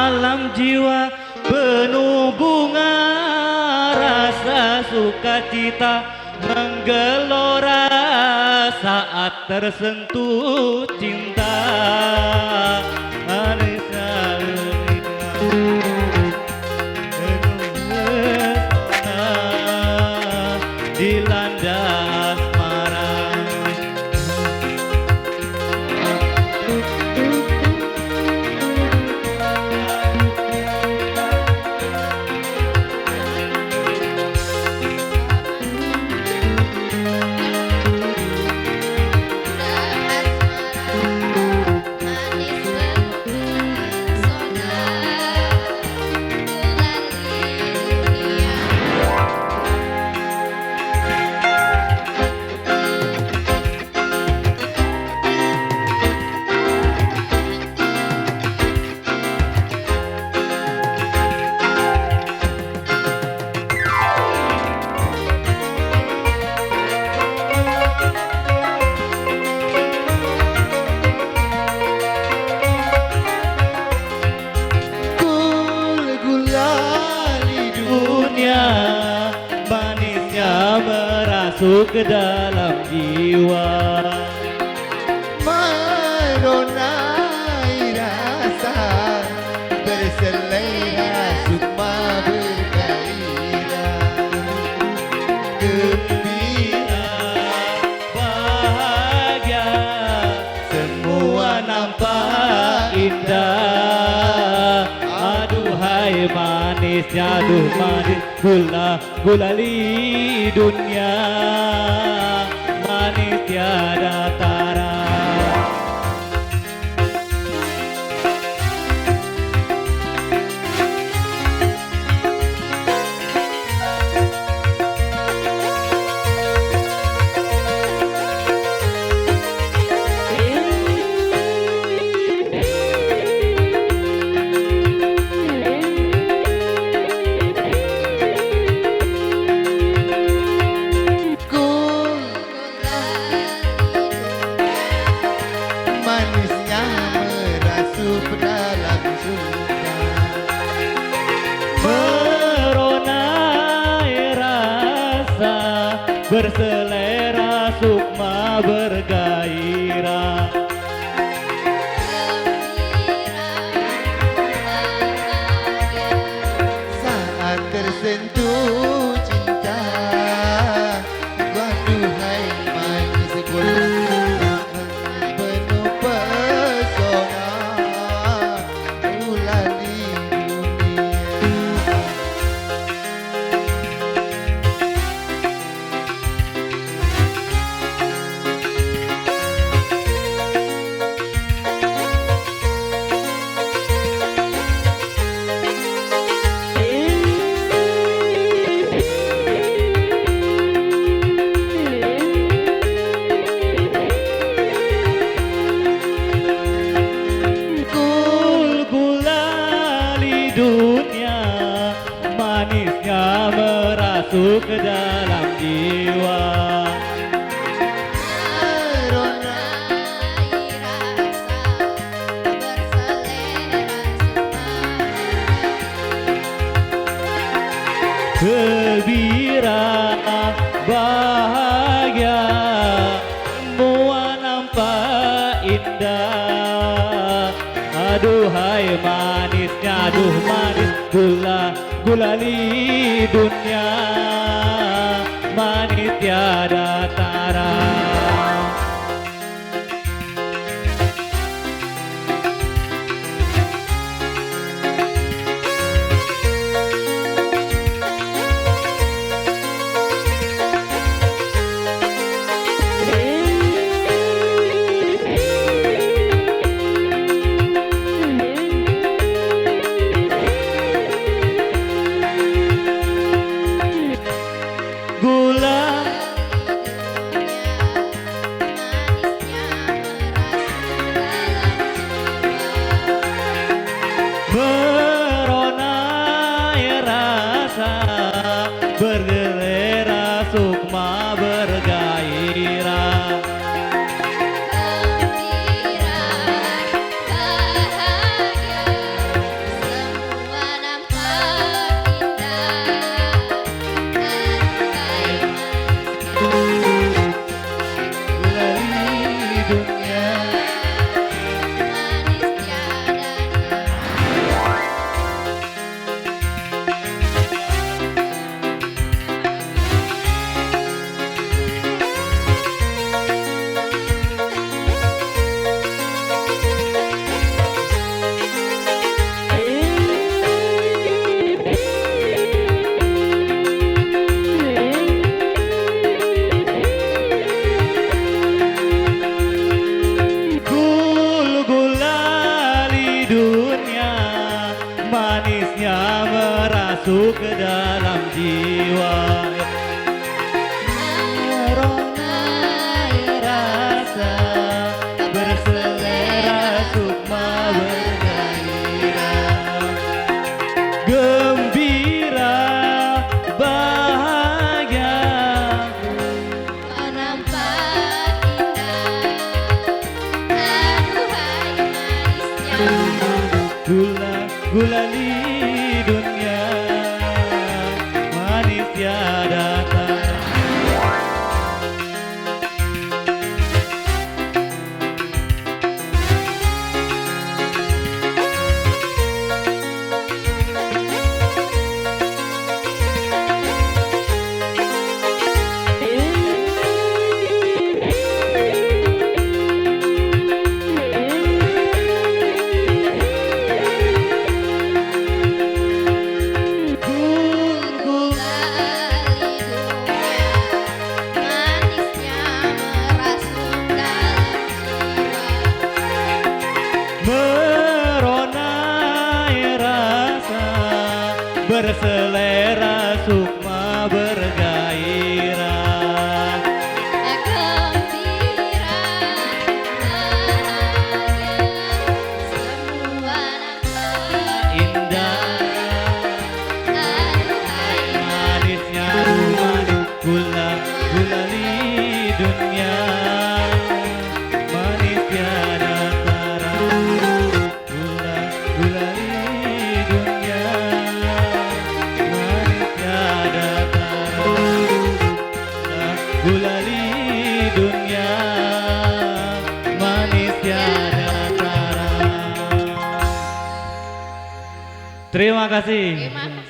Alam jiwa penuh bunga, rasa sukacita menggelora saat tersentuh cinta. Manis dilanda asmara. Manisnya merasuk ke dalam jiwa, meronai rasa berselera sukma bergairah, gembira bahagia semua nampak indah. Aduhai manisnya, aduh manis gulali dunia, manis tiada tara. manisnya merasuk dalam surga, meronai rasa berselera sukma bergairah. saat tersentuh cinta, waduhai manis gula penuh pesona, bulan di dunia. Dunia manisnya merasuk ke dalam jiwa, meronai rasa berselera gembira bahagia semua nampak indah. Aduhai manisnya, aduh manis gulali dunia, manis tiada tara. Gula meronai rasa bergelera sukma bergairah. gembira bahagia manisnya merasuk ke dalam jiwa. Meronai rasa berselera sukma bergairah, gembira bahagia Nampak indah, aduhai manisnya. gulali dunia manis tiada tara. Manisnya merasuk dalam jiwa. Meronai rasa berselera sukma bergairah, Gembira, bahagia, semua nampak indah aduhai manisnya gulali dunia manis tiada tara. Gulali dunia manis tiada tara. Gulali dunia manis tiada tara. Terima kasih. Terima kasih.